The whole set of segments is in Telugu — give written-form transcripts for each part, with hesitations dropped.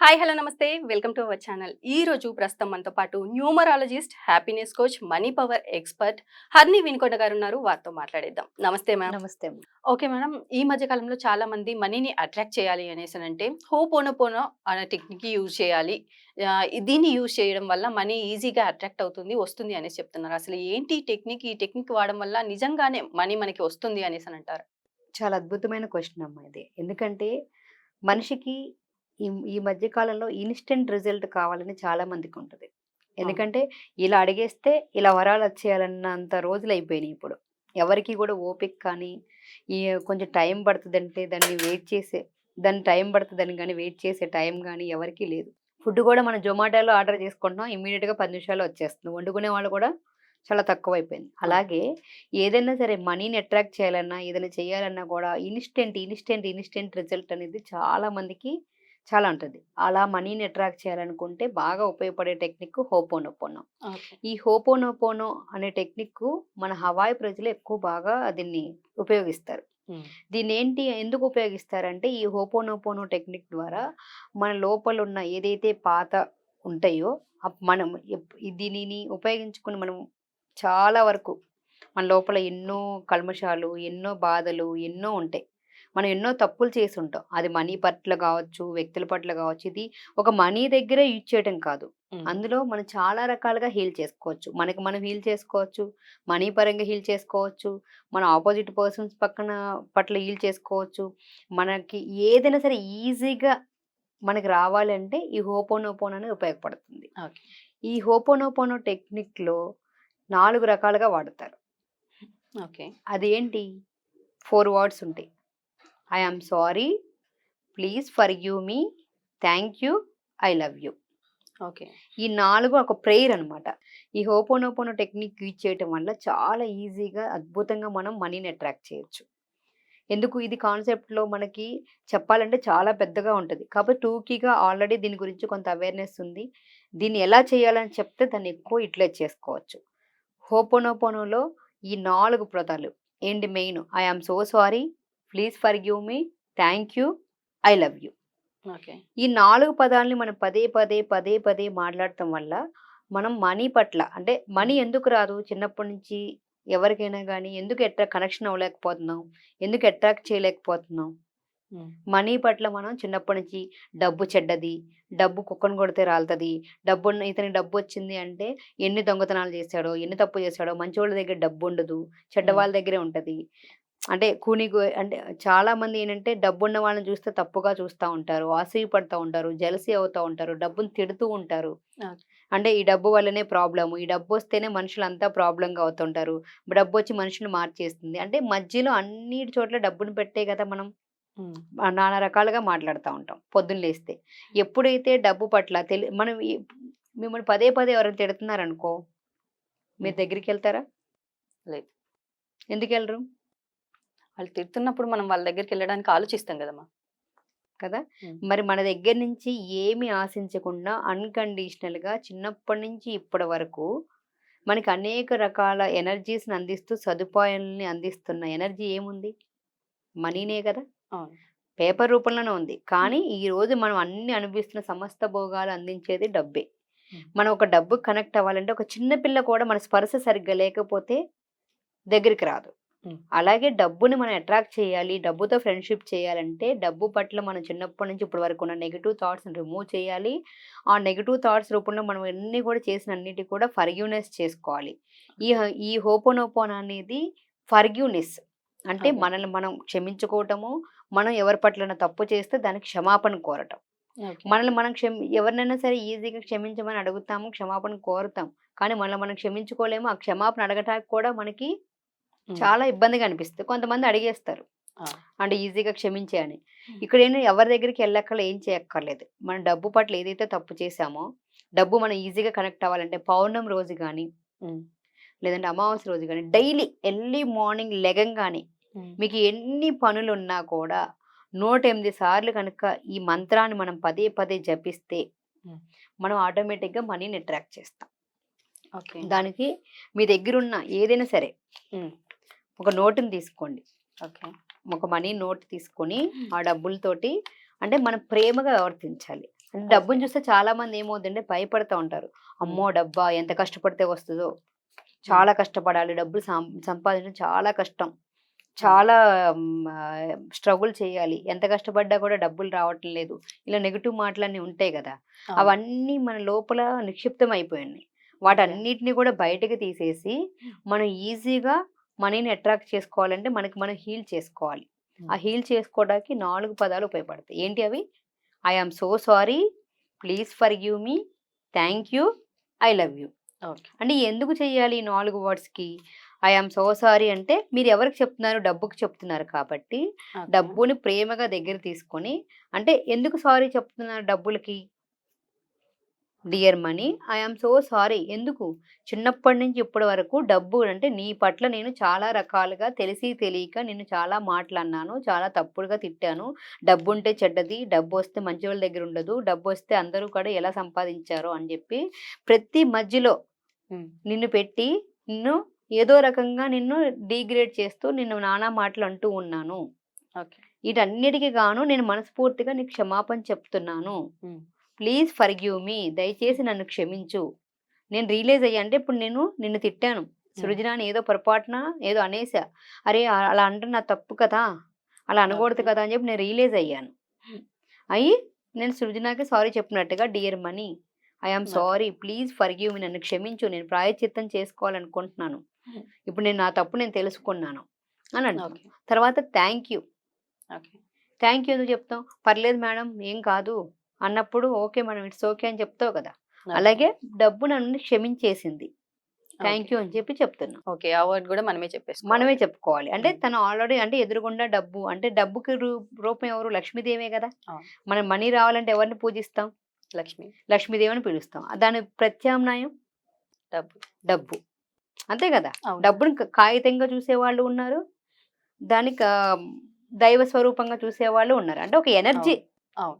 హాయ్ హలో నమస్తే వెల్కమ్ టు అవర్ ఛానల్. ఈ రోజు ప్రస్తుతం మనతో పాటు numerologist, happiness coach, money power expert Harni Vinukonda గారు ఉన్నారు. వారితో మాట్లాడేద్దాం. నమస్తే మ్యామ్. నమస్తే. ఓకే మేడం, ఈ మధ్య కాలంలో చాలా మంది మనీని అట్రాక్ట్ చేయాలి అనేసి అంటే హోపోనోపోనో అనే టెక్నిక్ యూజ్ చేయాలి, దీన్ని యూజ్ చేయడం వల్ల మనీ ఈజీగా అట్రాక్ట్ అవుతుంది, వస్తుంది అనేసి చెప్తున్నారు. అసలు ఏంటి ఈ టెక్నిక్? ఈ టెక్నిక్ వాడడం వల్ల నిజంగానే మనీ మనకి వస్తుంది అనేసి అంటారు? చాలా అద్భుతమైన క్వెషన్ అమ్మా ఇది. ఎందుకంటే మనిషికి ఈ ఈ మధ్య కాలంలో ఇన్‌స్టంట్ రిజల్ట్ కావాలని చాలా మందికుంటది. అవును. ఎందుకంటే ఇలా అడిగేస్తే ఇలా వరాలొచ్చేయాలన్నంత రోజులయిపోయినియి ఇప్పుడు. ఎవరికీ గూడా ఓపిక కానీ, ఈ కొంచెం టైం పడతదంటే దాన్ని టైం పడతదని గాని వెయిట్ చేసే టైం గాని ఎవరికీ లేదు. ఫుడ్ గూడా మనం జొమాటోలో ఆర్డర్ చేసుకుంటున్నాం. ఇమ్మీడియేట్‌గా 10 నిమిషాల్లో వచ్చేస్తుంది. వండుకునే వాళ్ళు కూడా చాలా తక్కువైపోయింది. అవును. అలాగే ఏదైనా సరే మనీని అట్రాక్ట్ చేయాలన్నా, ఏదైనా చేయాలన్నా కూడా ఇన్‌స్టంట్ రిజల్ట్ అనేది చాలా మందికి చాలా ఉంటది. అలా మనీని అట్రాక్ట్ చేయాలనుకుంటే బాగా ఉపయోగపడే టెక్నిక్ హోపోనోపోనో. ఓకే. ఈ హోపోనోపోనో అనే టెక్నిక్కు మన హవాయి ప్రజలు ఎక్కువ బాగా దీన్ని ఉపయోగిస్తారు. ఉమ్. దీన్నేంటి ఎందుకు ఉపయోగిస్తారంటే, ఈ హోపోనోపోనో టెక్నిక్ ద్వారా మన లోపలున్న ఏదైతే పాత ఉంటాయో, మనం దీనిని ఉపయోగించుకొని మనం చాలా వరకు మన లోపల ఎన్నో కల్మషాలు, ఎన్నో బాధలు, ఎన్నో ఉంటాయి. మనం ఎన్నో తప్పులు చేసుంటాం. అది మనీ పట్ల గావచ్చు, వ్యక్తుల పట్ల గావచ్చు. ఇది ఒక మనీ దగ్గరే యూజ్ చేయటం కాదు. ఉమ్. అందులో మనం చాలా రకాలుగా హీల్ చేసుకోవచ్చు. మనకి మనం హీల్ చేసుకోవచ్చు. మనీ పరంగా హీల్ చేసుకోవచ్చు. మన ఆపోజిట్ పర్సన్స్ పట్ల హీల్ చేసుకోవచ్చు. మనకి ఏదైనా సరే ఈజీగా మనకి రావాలంటే ఈ హోపోనోపోనో అనేది ఉపయోగపడుతుంది. ఓకే. ఈ హోపోనోపోనో టెక్నిక్‌లో 4 రకాలుగా వాడతారు. ఓకే. అదేంటి 4 వర్డ్స్ ఉంటాయి. I am sorry, please forgive me, thank you, I love you. Okay. ఈ 4 ఒక ప్రేయర్ అనమాట. ఈ హోపోనోపోనో టెక్నిక్ యూజ్ చేయటం వల్ల చాలా ఈజీగా, అద్భుతంగా మనం మనీని అట్రాక్ట్ చేయొచ్చు. ఎందుకు ఇది కాన్సెప్ట్‌లో మనకి చెప్పాలంటే చాలా పెద్దగా ఉంటది. కాకపోతే టూకీగా ఆల్రెడీ దీని గురించి కొంత అవేర్‌నెస్ ఉంది. దీన్ని ఎలా చేయాలని చెప్తే దాన్ని ఎక్కువ యుటిలైజ్ చేసుకోవచ్చు. హోపోనోపోనోలో ఈ 4 పదాలు ఏంటి main? I am so sorry, please forgive me, thank you, I love you. Okay. ఈ 4 పదాల్ని మనం పదే పదే మాట్లాడటం వల్ల మనం మనీ పట్ల అంటే మనీ ఎందుకు రాదు? చిన్నప్పటి నుంచి ఎవరికైనా గానీ ఎందుకు కనెక్షన్ అవ్వలేకపోతున్నాం? ఎందుకు అట్రాక్ట్ చేయలేకపోతున్నాం? ఉమ్. మనీ పట్ల మనం చిన్నప్పటి నుంచి డబ్బు చెడ్డది, డబ్బు కుక్కను కొడితే రాలుతది, ఇతనికి డబ్బొచ్చింది అంటే ఎన్ని దొంగతనాలు చేశాడో, ఎన్ని తప్పు చేశాడో, మంచోళ్ళ దగ్గర డబ్బుండదు, ఉమ్. చెడ్డవాళ్ళ దగ్గరే ఉంటది. అంటే అంటే చాలామంది ఏంటంటే డబ్బున్న వాళ్ళని చూస్తే తప్పుగా చూస్తా ఉంటారు, అసూయ పడతా ఉంటారు, జెలసీ అవుతా ఉంటారు, డబ్బుని తిడుతూ ఉంటారు. ఓకే. అంటే ఈ డబ్బు వల్లనే ప్రాబ్లము, ఈ డబ్బొస్తేనే మనుషులంతా ప్రాబ్లమ్‌గా అవుతుంటారు. డబ్బొచ్చి మనుషుల్ని మార్చేస్తుంది. అంటే మధ్యలో అన్నిటి చోట్ల డబ్బుని పెట్టే కదా మనం ఉమ్. నానా రకాలుగా మాట్లాడుతా ఉంటాం పొద్దున్న లేస్తే. ఎప్పుడైతే డబ్బు పట్ల మనం మిమ్మల్ని పదే ఎవరైనా తిడుతున్నారనుకో, మీరు ఉమ్. దగ్గరికెళ్తారా? లేదు. ఎందుకెళ్ళరు? వాళ్ళు తిడుతున్నప్పుడు మనం వాళ్ళ దగ్గరికెళ్ళడానికి ఆలోచిస్తాం గదమ్మా! కదా! హ్మ్. మరి మన దగ్గర నుంచి ఏమి ఆశించకుండా అన్‌కండీషనల్‌గా చిన్నప్పటి నుంచి ఇప్పటి వరకు మనకి అనేక రకాల ఎనర్జీస్‌ని అందిస్తూ, సదుపాయాలని అందిస్తున్న ఎనర్జీ ఏముంది? మనీనే కదా! అవును. పేపర్ రూపంలోనే ఉంది. హ్మ్. కానీ ఈరోజు మనం అన్నీ అనుభవిస్తున్న సమస్త భోగాలు అందించేది డబ్బే. హ్మ్. మనం ఒక డబ్బుకి కనెక్ట్ అవ్వాలంటే ఒక చిన్న పిల్ల కూడా మన స్పర్శ సరిగ్గా లేకపోతే దగ్గరికి రాదు. హ్మ్. అలాగే డబ్బుని మనం అట్రాక్ట్ చేయాలి, డబ్బుతో ఫ్రెండ్‌షిప్ చేయాలంటే డబ్బు పట్ల మనం చిన్నప్పటి నుంచి ఇప్పటి వరకు ఉన్న నెగెటివ్ థాట్స్‌ని రిమూవ్ చేయాలి. ఆ నెగెటివ్ థాట్స్ రూపంలో మనం అన్నీ కూడా చేసిన అన్నిటికి కూడా ఫర్‌గివ్‌నెస్ చేసుకోవాలి. ఈ హోపోనోపోన్ అనేది ఫర్‌గివ్‌నెస్. అంటే ఓకే. మనల్ని మనం క్షమించుకోవటము, మనం ఎవరి పట్లైనా తప్పు చేస్తే దానికి క్షమాపణ కోరటం. ఓకే. మనల్ని మనం ఎవరినైనా సరే ఈజీగా క్షమించమని అడుగుతాము, క్షమాపణ కోరుతాం. కానీ మనల్ని మనం క్షమించుకోలేము. ఆ క్షమాపణ అడగటానికి కూడా మనకి హ్మ్. చాలా ఇబ్బందిగా అనిపిస్తది. కొంతమంది అడిగేస్తారు. ఆ! అంటే ఈజీగా క్షమించేయి అని. హ్మ్. ఇక్కడేంటి ఎవరి దగ్గరికి ఏం చేయక్కర్లేదు. మన డబ్బు పట్ల ఏదైతే తప్పు చేశామో, డబ్బు మనం ఈజీగా కనెక్ట్ అవ్వాలంటే పౌర్ణమి రోజు గాని, హ్మ్. లేదంటే అమావాస్య రోజు గాని, డైలీ ఎర్లీ మార్నింగ్ లెగంగానే హ్మ్. మీకు ఎన్ని పనులున్నా కూడా 108 సార్లు గనక ఈ మంత్రాన్ని మనం పదే జపిస్తే, హ్మ్. మనం ఆటోమేటిక్‌గా మనీని అట్రాక్ట్ చేస్తాం. ఓకే. దానికి మీ దగ్గరున్న ఏదైనా సరే, హ్మ్. ఒక నోటుని తీసుకోండి. ఓకే. ఒక మనీ నోట్ తీసుకొని, ఆ డబ్బులతోటి అంటే మనం ప్రేమగా ప్రవర్తించాలి. అంటే ఓకే. డబ్బుని చూస్తే చాలా మంది ఏమవుతుందంటే భయపడతా ఉంటారు. హ్మ్. అమ్మో! డబ్బా ఎంత కష్టపడితే వస్తదో. హ్మ్. చాలా కష్టపడాలి. డబ్బులు సంపాదించడం చాలా కష్టం. అవును. చాలా స్ట్రగుల్ చేయాలి. ఎంత కష్టపడ్డా కూడా డబ్బులు రావటం లేదు. ఇలా నెగెటివ్ మాటలన్నీ ఉంటాయి గదా! అవును. అవన్నీ మన లోపల నిక్షిప్తం అయిపోయినాయి. ఓకే. వాటన్నిటిని కూడా బయటకి తీసేసి, హ్మ్. మనం ఈజీగా మనీని అట్రాక్ట్ చేసుకోవాలంటే మనకి మనం హీల్ చేసుకోవాలి. ఆ హ్మ్. హీల్ చేసుకోవడానికి 4 పదాలు ఉపయోగపడతాయి. ఏంటి అవి? I am so sorry, please forgive me, thank you, I love you. Okay. అంటే ఎందుకు చేయాలి ఈ 4 వర్డ్స్‌కి? ఐ యామ్ సో సారీ అంటే మీరు ఎవరికి చెప్తున్నారు? డబ్బుకి చెప్తున్నారు కాబట్టి, ఓకే. డబ్బుని ప్రేమగా దగ్గర తీసుకొని అంటే ఎందుకు సారీ చెప్తున్నారు డబ్బులకి? Dear money I am so sorry. ఎందుకు? చిన్నప్పటి నుంచి ఇప్పటి వరకు డబ్బు అంటే నీ పట్ల నేను చాలా రకాలుగా తెలిసి తెలియక నిన్ను చాలా మాటలన్నాను. చాలా తప్పుడుగా తిట్టాను. డబ్బుంటే చెడ్డది. డబ్బొస్తే మంచోళ్ళ దగ్గర ఉండదు. డబ్బొస్తే అందరూ కూడా ఎలా సంపాదించారో అని జెప్పి ప్రతి మధ్యలో హ్మ్. నిన్ను పెట్టి, నిన్ను ఏదో రకంగా నిన్ను డీగ్రేడ్ చేస్తూ నిన్ను నానా మాటలు అంటూ ఉన్నాను. ఓకే. వీటన్నిటికి గాను నేను మనస్ఫూర్తిగా నీకు క్షమాపణ చెప్తున్నాను. హ్మ్. ప్లీజ్ ఫర్‌గివ్ మీ. హ్మ్. దయచేసి నన్ను క్షమించు. నేను రియలైజ్ అయ్యా. అంటే ఇప్పుడు నేను నిన్ను తిట్టాను. హ్మ్. సృజనాని ఏదో పొరపాటున ఏదో అనేసా. అరే! అలా అనడం నా తప్పు కదా! అలా అనకూడదు ఓకే. కదా! అని చెప్పి నేను రియలైజ్ అయ్యాను. హ్మ్. అయ్యి నేను సృజనకి సారీ చెప్పినట్టుగా dear money I am okay. Sorry. Please forgive మీ. నన్ను క్షమించు. నేను ప్రాయశ్చిత్తం చేసుకోవాలనుకుంటున్నాను. హ్మ్. ఇప్పుడు నేను నా తప్పు నేను తెలుసుకున్నాను అని అంటాం. ఓకే. తర్వాత thank you. Okay. Thank you ఎందుకు చెప్తాం? పర్లేదు మేడం ఏం కాదు అన్నప్పుడు ఓకే మేడం ఇట్స్ ఓకే అని చెప్తావు కదా! ఓకే. అలాగే డబ్బు నన్ను క్షమించేసింది. ఓకే. థాంక్ యూ అని చెప్పి చెప్తున్నా. ఓకే. ఆ వర్డ్ గూడా మనమే మనమే చెప్పేసుకోవాలి. చెప్పుకోవాలి. అంటే హ్మ్. తను ఆల్రెడీ అంటే ఎదురుగుండా డబ్బు అంటే డబ్బుకి రూపం ఎవరు? లక్ష్మీదేవే గదా! అవును. మనం మనీ రావాలంటే ఎవరిని పూజిస్తాం? లక్ష్మి. లక్ష్మీదేవిని పిలుస్తాం. దాని ప్రత్యామ్నాయం డబ్బు. డబ్బు. అంతే గదా! అవును. డబ్బుని కాగితంగా చూసేవాళ్ళు ఉన్నారు. దాన్ని దైవ స్వరూపంగా చూసేవాళ్ళు ఉన్నారు. అంటే ఒక ఎనర్జీ. అవును. అవును.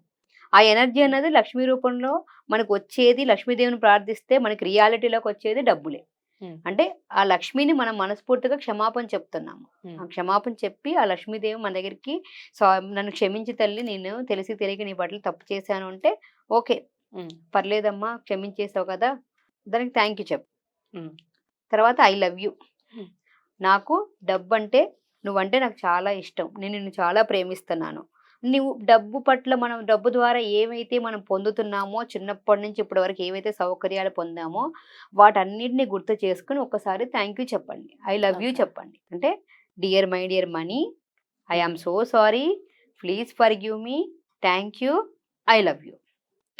ఆ ఎనర్జీ అన్నది లక్ష్మీ రూపంలో మనకొచ్చేది లక్ష్మీదేవిని ప్రార్థిస్తే మనకి రియాలిటీలోకొచ్చేది డబ్బులే. హ్మ్. అంటే ఆ లక్ష్మిని మనం మనస్ఫూర్తిగా క్షమాపణ చెప్తున్నాము. హ్మ్. ఆ క్షమాపణ చెప్పి ఆ లక్ష్మీదేవి మన దగ్గరికి సా నన్ను క్షమించు తల్లి నేను తెలిసి తెలియక నీ పట్ల తప్పు చేశాను అంటే, ఓకే. హ్మ్. పర్లేదమ్మా క్షమించేసావు కదా! దానికి థాంక్ యూ చెప్పు. హ్మ్. తర్వాత ఐ లవ్ యూ. హ్మ్. నాకు డబ్బంటే నువ్వంటే నాకు చాలా ఇష్టం. నేను నిన్ను చాలా ప్రేమిస్తున్నాను. నువ్వు డబ్బు పట్ల మనం డబ్బు ద్వారా ఏమైతే మనం పొందుతున్నామో చిన్నప్పటి నుంచి ఇప్పటి వరకు ఏవైతే సౌకర్యాలు పొందామో వాటన్నిటిని గుర్తు చేసుకొని ఒక్కసారి థ్యాంక్ యూ చెప్పండి. I love you okay. చెప్పండి. అంటే dear my dear money I hmm. Am so sorry. Please forgive me. Thank you. I love you.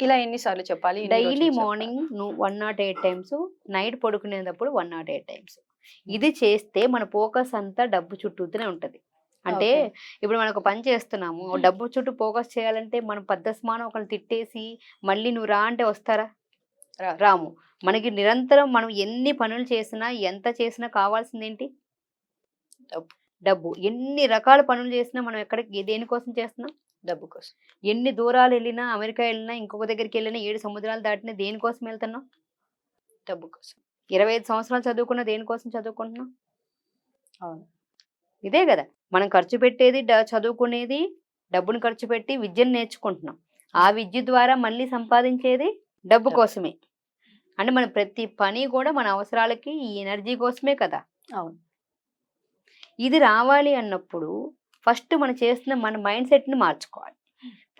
ఇలా ఎన్ని సార్లు చెప్పాలి? ఎన్ని డైలీ రోజులు చెప్పాలి? మార్నింగ్ 108 టైమ్స్, నైట్ పడుకునేటప్పుడు 108 టైమ్స్. హ్మ్. ఇది చేస్తే మన ఫోకస్ అంతా డబ్బు చుట్టూతోనే ఉంటది. అంటే ఓకే. ఇప్పుడు మనం ఒక పని చేస్తున్నాము. డబ్బు చుట్టూ ఫోకస్ చేయాలంటే మనం పద్దస్మానం ఒకళ్ళని తిట్టేసి మళ్ళీ నువ్వు రా అంటే వస్తారా? రారు. రాము. మనకి నిరంతరం మనం ఎన్ని పనులు చేసినా, ఎంత చేసినా కావాల్సిందేంటి? డబ్బు. డబ్బు. ఎన్ని రకాల పనులు చేసినా మనం ఎక్కడికి దేనికోసం చేస్తున్నాం? డబ్బు కోసం. ఎన్ని దూరాలెళ్ళినా, అమెరికా ఎళ్ళినా, ఇంకొక దగ్గరికెళ్ళినా, 7 సముద్రాలు దాటినా దేనికోసం ఎళ్తున్నాం? డబ్బు కోసం. 25 సంవత్సరాలు చదువుకున్న దేనికోసం చదువుకుంటున్నాం? అవును. ఇదే గదా! మనం ఖర్చు పెట్టేది చదువుకునేది డబ్బును ఖర్చు పెట్టి విద్యను నేర్చుకుంటున్నాం. ఆ హ్మ్. విద్య ద్వారా మళ్ళీ సంపాదించేది డబ్బు డబ్బు. కోసమే. అంటే మన ప్రతి పని గూడా మన అవసరాలకి ఈ ఎనర్జీ కోసమే కదా! అవును. ఇది రావాలి అన్నప్పుడు ఫస్ట్ మనం చేస్తున్న మన మైండ్ సెట్‌ని మార్చుకోవాలి.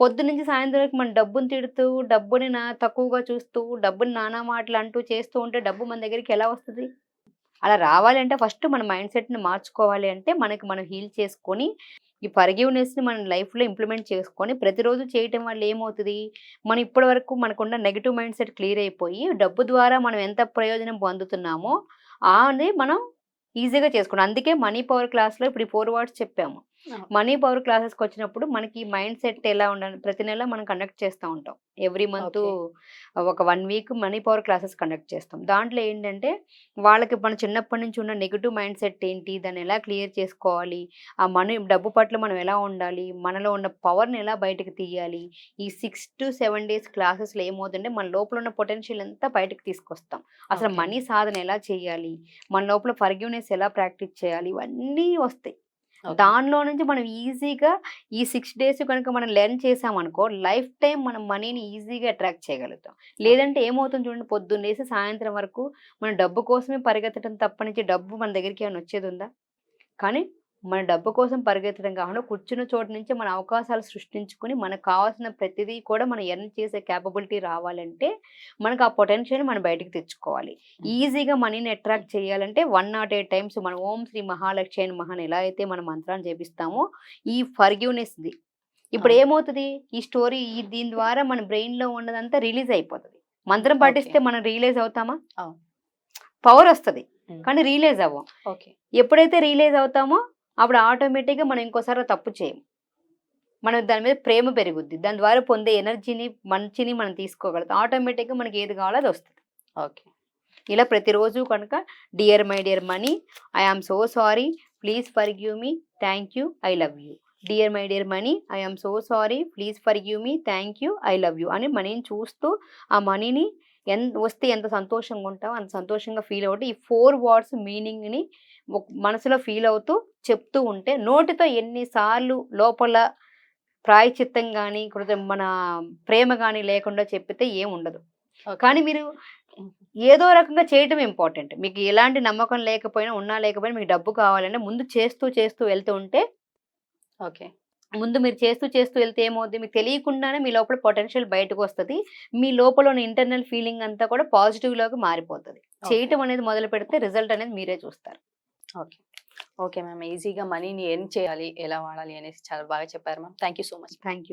పొద్దున్నుంచి సాయంత్రం వరకు మనం డబ్బుని తిడుతూ, డబ్బుని తక్కువగా చూస్తూ, డబ్బుని నానా మాటలు అంటూ చేస్తూ ఉంటే డబ్బు మన దగ్గరికి ఎలా వస్తది? అలా రావాలి అంటే ఫస్ట్ మన మైండ్ సెట్‌ని మార్చుకోవాలి అంటే మనకి మనం హీల్ చేసుకొని, ఈ ఫర్‌గివ్‌నెస్‌ని మన లైఫ్‌లో ఇంప్లిమెంట్ చేసుకొని ప్రతిరోజు చేయటం వల్ల ఏమవుతది? మనం ఇప్పటి వరకు మనకున్న నెగెటివ్ మైండ్ సెట్ క్లియర్ అయిపోయి, డబ్బు ద్వారా మనం ఎంత ప్రయోజనం పొందుతున్నామో అది మనం ఈజీగా చేసుకున్నాం. అందుకే మనీ పవర్ క్లాస్‌లో ఇప్పుడు ఈ 4 వర్డ్స్ చెప్పాము. అవును. మనీ పవర్ క్లాసెస్‌కొచ్చినప్పుడు మనకి మైండ్ సెట్ ఎలా ఉండాలి ప్రతి నెల మనం కండక్ట్ చేస్తా ఉంటాం. Every month okay. ఒక 1 week money power classes conduct చేస్తాం. దాంట్లో ఏంటంటే వాళ్ళకి మన చిన్నప్పటి నుంచి ఉన్న నెగెటివ్ మైండ్ సెట్ ఏంటి? దాన్ని ఎలా క్లియర్ చేసుకోవాలి? ఆ మనీ డబ్బు పట్ల మనం ఎలా ఉండాలి? మనలో ఉన్న పవర్‌ని ఎలా బయటకి తీయాలి? ఈ 6-7 డేస్ క్లాసెస్‌లో ఏమవుతుందంటే మన లోపల ఉన్న పొటెన్షియల్ అంతా బయటకి తీసుకొస్తాం. అసలు ఓకే. మనీ సాధన ఎలా చేయాలి? మన లోపల ఫర్‌గివ్‌నెస్ ఎలా ప్రాక్టీస్ చేయాలి? ఇవన్నీ వస్తాయి. ఓకే. దానిలో నుంచి మనం ఈజీగా ఈ 6 డేస్ కనుక మనం లెర్న్ చేసామనుకో, లైఫ్ టైమ్ మనం మనీని ఈజీగా అట్రాక్ట్ చేయగలుగుతాం. లేదంటే ఏమవుతుంది చూడండి, పొద్దున్న లేసి సాయంత్రం వరకు మనం డబ్బు కోసమే పరిగెత్తడం తప్పనించి డబ్బు మన దగ్గరికి ఏమైనా వచ్చేదుందా? కానీ మన డబ్బు కోసం పరిగెత్తడం కాకుండా కూర్చున్న చోటు నుంచి మన అవకాశాలు సృష్టించుకొని మనకు కావాల్సిన ప్రతిదీ కూడా మనం ఎర్న్ చేసే కేపబిలిటీ రావాలంటే మనకు ఆ పొటెన్షియల్ మనం బయటికి తెచ్చుకోవాలి. ఈజీగా మనీని అట్రాక్ట్ చేయాలంటే 108 టైమ్స్ మనం ఓం శ్రీ మహాలక్ష్మి నమః అని ఎలా అయితే మనం మంత్రాన్ని జపిస్తామో ఈ ఫర్గివ్‌నెస్‌ది ఇప్పుడు అవును. ఏమవుతది, ఈ స్టోరీ దీని ద్వారా మన బ్రెయిన్‌లో ఉన్నదంతా రిలీజ్ అయిపోతది. మంత్రం ఓకే. పఠిస్తే మనం రియలైజ్ అవుతామా? అవును. పవర్ వస్తది. హ్మ్. కానీ రియలైజ్ అవ్వం. ఓకే. ఎప్పుడైతే రియలైజ్ అవుతామో అప్పుడు ఆటోమేటిక్‌గా మనం ఇంకోసారి ఆ తప్పు చేయం. మనం దాని మీద ప్రేమ పెరుగుద్ది. దాని ద్వారా పొందే ఎనర్జీని, మంచిని మనం తీసుకోగలుగుతాం. ఆటోమేటిక్‌గా మనకి ఏది కావాలో అది వస్తది. ఓకే. ఇలా ప్రతిరోజు కనుక dear my dear money, I am so sorry, please forgive me, thank you, I love you. Dear my dear money, I am so sorry, please forgive me, thank you, I love you అని మనీని చూస్తూ ఆ మనీని వస్తే ఎంత సంతోషంగా ఉంటామో అంత సంతోషంగా ఫీల్ అవుతూ ఈ 4 వర్డ్స్ మీనింగ్‌ని మనసులో ఫీల్ అవుతూ చెప్తూ ఉంటే నోటితో ఎన్ని సార్లు లోపల ప్రాయశ్చిత్తం గాని, మన ప్రేమ గాని లేకుండా చెప్పితే ఏముండదు. ఓకే. కానీ మీరు హ్మ్. ఏదో రకంగా చేయటం ఇంపార్టెంట్. మీకు ఎలాంటి నమ్మకం లేకపోయినా, ఉన్నా లేకపోయినా మీకు డబ్బు కావాలంటే ముందు చేస్తూ, చేస్తూ వెళ్తూ ఉంటే ఓకే. ముందు మీరు చేస్తూ, చేస్తూ వెళ్తే ఏమవుద్ది, మీకు తెలియకుండానే మీ లోపల పొటెన్షియల్ బయటకొస్తది. మీ లోపల ఉన్న ఇంటర్నల్ ఫీలింగ్ అంతా కూడా పాజిటివ్‌లోకి మారిపోతది. ఓకే. చేయటం అనేది మొదలుపెడితే రిజల్ట్ అనేది మీరే చూస్తారు. ఓకే. Okay ma'am. ఈజీగా మనీని ఎర్న్ చేయాలి, ఎలా వాడాలి అనేసి చాలా బాగా చెప్పారు ma'am. Thank you so much. Thank you.